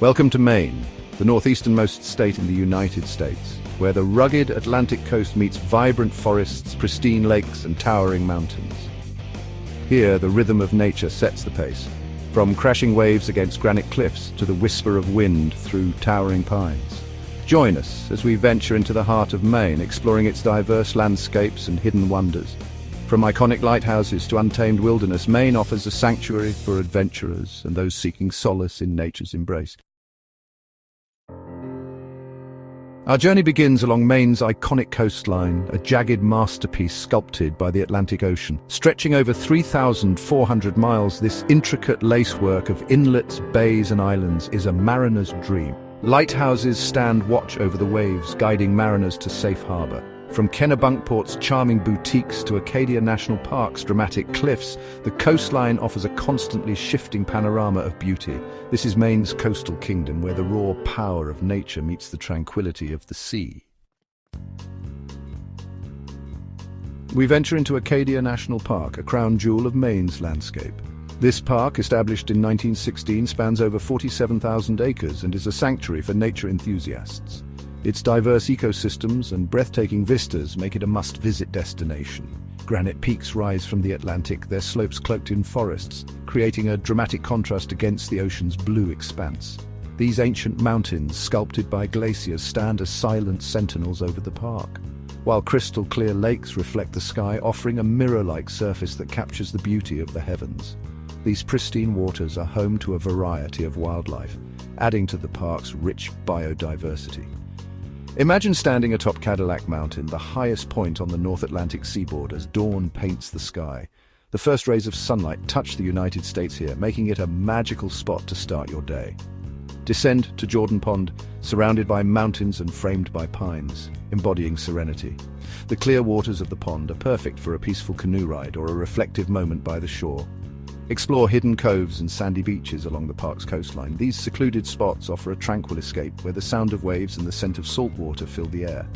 Welcome to Maine, the northeasternmost state in the United States, where the rugged Atlantic coast meets vibrant forests, pristine lakes, and towering mountains. Here, the rhythm of nature sets the pace, from crashing waves against granite cliffs to the whisper of wind through towering pines. Join us as we venture into the heart of Maine, exploring its diverse landscapes and hidden wonders. From iconic lighthouses to untamed wilderness, Maine offers a sanctuary for adventurers and those seeking solace in nature's embrace. Our journey begins along Maine's iconic coastline, a jagged masterpiece sculpted by the Atlantic Ocean. Stretching over 3,400 miles, this intricate lacework of inlets, bays, and islands is a mariner's dream. Lighthouses stand watch over the waves, guiding mariners to safe harbor. From Kennebunkport's charming boutiques to Acadia National Park's dramatic cliffs, the coastline offers a constantly shifting panorama of beauty. This is Maine's coastal kingdom, where the raw power of nature meets the tranquility of the sea. We venture into Acadia National Park, a crown jewel of Maine's landscape. This park, established in 1916, spans over 47,000 acres and is a sanctuary for nature enthusiasts. Its diverse ecosystems and breathtaking vistas make it a must-visit destination. Granite peaks rise from the Atlantic, their slopes cloaked in forests, creating a dramatic contrast against the ocean's blue expanse. These ancient mountains, sculpted by glaciers, stand as silent sentinels over the park, while crystal-clear lakes reflect the sky, offering a mirror-like surface that captures the beauty of the heavens. These pristine waters are home to a variety of wildlife, adding to the park's rich biodiversity. Imagine standing atop Cadillac Mountain, the highest point on the North Atlantic seaboard, as dawn paints the sky. The first rays of sunlight touch the United States here, making it a magical spot to start your day. Descend to Jordan Pond, surrounded by mountains and framed by pines, embodying serenity. The clear waters of the pond are perfect for a peaceful canoe ride or a reflective moment by the shore. Explore hidden coves and sandy beaches along the park's coastline. These secluded spots offer a tranquil escape where the sound of waves and the scent of salt water fill the air.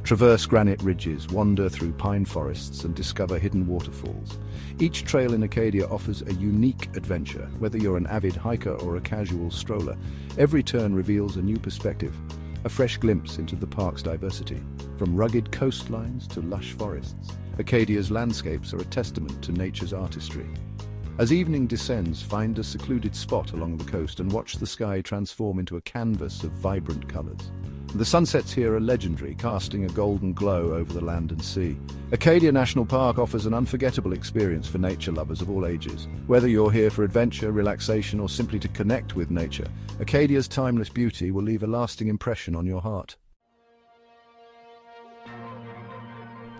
Traverse granite ridges, wander through pine forests, and discover hidden waterfalls. Each trail in Acadia offers a unique adventure, whether you're an avid hiker or a casual stroller. Every turn reveals a new perspective, a fresh glimpse into the park's diversity. From rugged coastlines to lush forests, Acadia's landscapes are a testament to nature's artistry. As evening descends, find a secluded spot along the coast and watch the sky transform into a canvas of vibrant colors. The sunsets here are legendary, casting a golden glow over the land and sea. Acadia National Park offers an unforgettable experience for nature lovers of all ages. Whether you're here for adventure, relaxation, or simply to connect with nature, Acadia's timeless beauty will leave a lasting impression on your heart.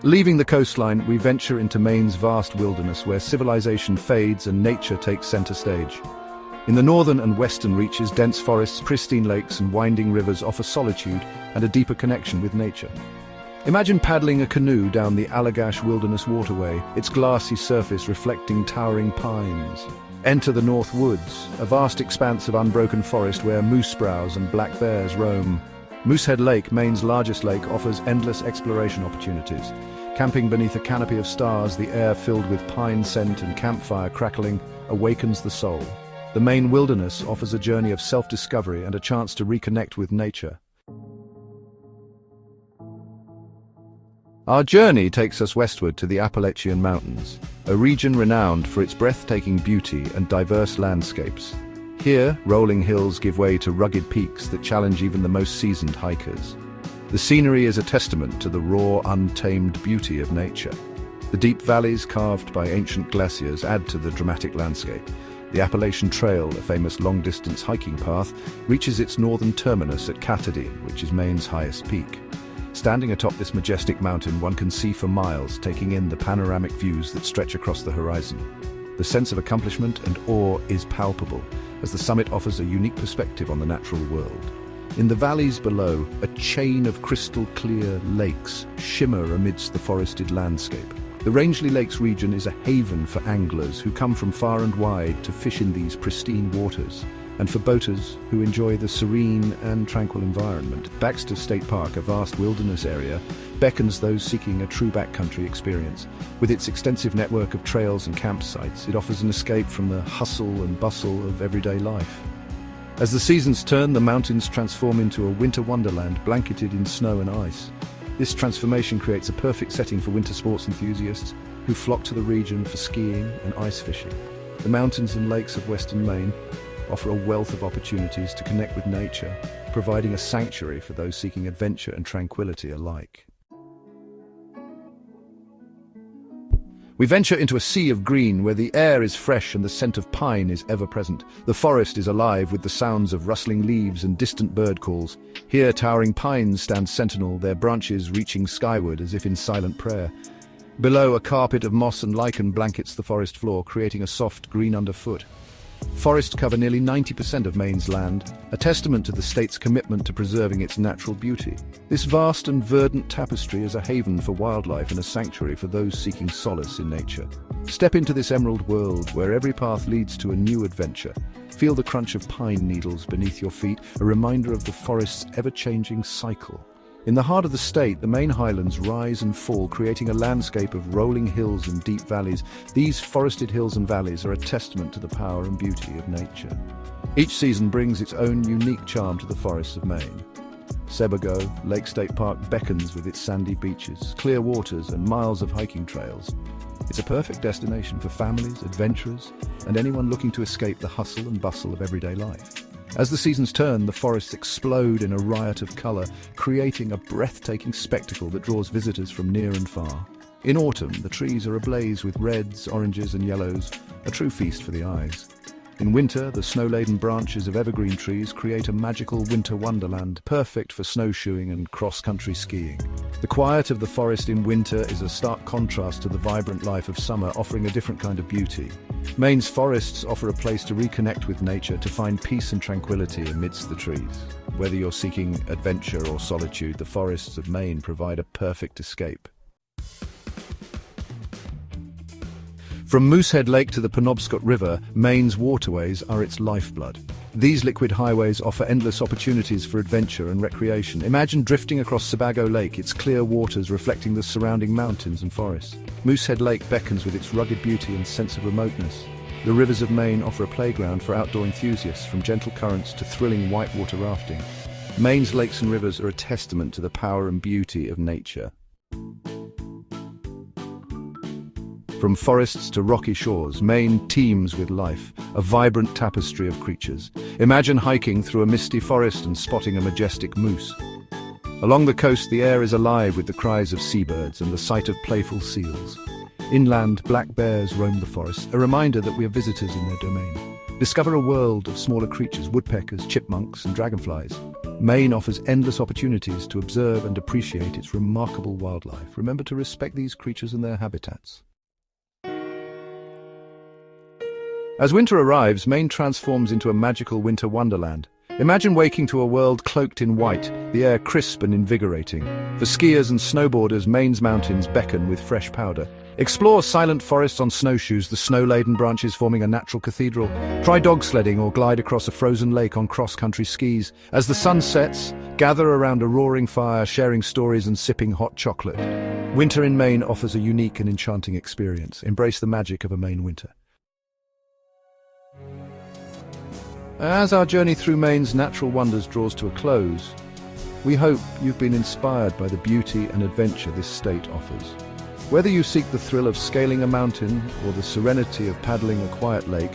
Leaving the coastline, we venture into Maine's vast wilderness, where civilization fades and nature takes center stage. In the northern and western reaches, dense forests, pristine lakes, and winding rivers offer solitude and a deeper connection with nature. Imagine paddling a canoe down the Allagash Wilderness Waterway, its glassy surface reflecting towering pines. Enter the North Woods, a vast expanse of unbroken forest where moose browse and black bears roam. Moosehead Lake, Maine's largest lake, offers endless exploration opportunities. Camping beneath a canopy of stars, the air filled with pine scent and campfire crackling awakens the soul. The Maine wilderness offers a journey of self-discovery and a chance to reconnect with nature. Our journey takes us westward to the Appalachian Mountains, a region renowned for its breathtaking beauty and diverse landscapes. Here, rolling hills give way to rugged peaks that challenge even the most seasoned hikers. The scenery is a testament to the raw, untamed beauty of nature. The deep valleys carved by ancient glaciers add to the dramatic landscape. The Appalachian Trail, a famous long-distance hiking path, reaches its northern terminus at Chickadee, which is Maine's highest peak. Standing atop this majestic mountain, one can see for miles, taking in the panoramic views that stretch across the horizon. The sense of accomplishment and awe is palpable, as the summit offers a unique perspective on the natural world. In the valleys below, a chain of crystal-clear lakes shimmer amidst the forested landscape. The Rangeley Lakes region is a haven for anglers who come from far and wide to fish in these pristine waters, and for boaters who enjoy the serene and tranquil environment. Baxter State Park, a vast wilderness area, beckons those seeking a true backcountry experience. With its extensive network of trails and campsites, it offers an escape from the hustle and bustle of everyday life. As the seasons turn, the mountains transform into a winter wonderland blanketed in snow and ice. This transformation creates a perfect setting for winter sports enthusiasts who flock to the region for skiing and ice fishing. The mountains and lakes of western Maine offer a wealth of opportunities to connect with nature, providing a sanctuary for those seeking adventure and tranquility alike. We venture into a sea of green where the air is fresh and the scent of pine is ever present. The forest is alive with the sounds of rustling leaves and distant bird calls. Here, towering pines stand sentinel, their branches reaching skyward as if in silent prayer. Below, a carpet of moss and lichen blankets the forest floor, creating a soft green underfoot. Forests cover nearly 90% of Maine's land, a testament to the state's commitment to preserving its natural beauty. This vast and verdant tapestry is a haven for wildlife and a sanctuary for those seeking solace in nature. Step into this emerald world where every path leads to a new adventure. Feel the crunch of pine needles beneath your feet, a reminder of the forest's ever-changing cycle. In the heart of the state, the Maine highlands rise and fall, creating a landscape of rolling hills and deep valleys. These forested hills and valleys are a testament to the power and beauty of nature. Each season brings its own unique charm to the forests of Maine. Sebago Lake State Park beckons with its sandy beaches, clear waters, and miles of hiking trails. It's a perfect destination for families, adventurers, and anyone looking to escape the hustle and bustle of everyday life. As the seasons turn, the forests explode in a riot of colour, creating a breathtaking spectacle that draws visitors from near and far. In autumn, the trees are ablaze with reds, oranges and yellows, a true feast for the eyes. In winter, the snow-laden branches of evergreen trees create a magical winter wonderland, perfect for snowshoeing and cross-country skiing. The quiet of the forest in winter is a stark contrast to the vibrant life of summer, offering a different kind of beauty. Maine's forests offer a place to reconnect with nature, to find peace and tranquility amidst the trees. Whether you're seeking adventure or solitude, the forests of Maine provide a perfect escape. From Moosehead Lake to the Penobscot River, Maine's waterways are its lifeblood. These liquid highways offer endless opportunities for adventure and recreation. Imagine drifting across Sebago Lake, its clear waters reflecting the surrounding mountains and forests. Moosehead Lake beckons with its rugged beauty and sense of remoteness. The rivers of Maine offer a playground for outdoor enthusiasts, from gentle currents to thrilling whitewater rafting. Maine's lakes and rivers are a testament to the power and beauty of nature. From forests to rocky shores, Maine teems with life, a vibrant tapestry of creatures. Imagine hiking through a misty forest and spotting a majestic moose. Along the coast, the air is alive with the cries of seabirds and the sight of playful seals. Inland, black bears roam the forest, a reminder that we are visitors in their domain. Discover a world of smaller creatures, woodpeckers, chipmunks, and dragonflies. Maine offers endless opportunities to observe and appreciate its remarkable wildlife. Remember to respect these creatures and their habitats. As winter arrives, Maine transforms into a magical winter wonderland. Imagine waking to a world cloaked in white, the air crisp and invigorating. For skiers and snowboarders, Maine's mountains beckon with fresh powder. Explore silent forests on snowshoes, the snow-laden branches forming a natural cathedral. Try dog sledding or glide across a frozen lake on cross-country skis. As the sun sets, gather around a roaring fire, sharing stories and sipping hot chocolate. Winter in Maine offers a unique and enchanting experience. Embrace the magic of a Maine winter. As our journey through Maine's natural wonders draws to a close, we hope you've been inspired by the beauty and adventure this state offers. Whether you seek the thrill of scaling a mountain or the serenity of paddling a quiet lake,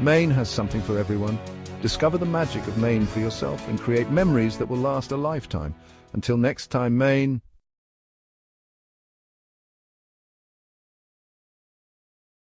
Maine has something for everyone. Discover the magic of Maine for yourself and create memories that will last a lifetime. Until next time, Maine,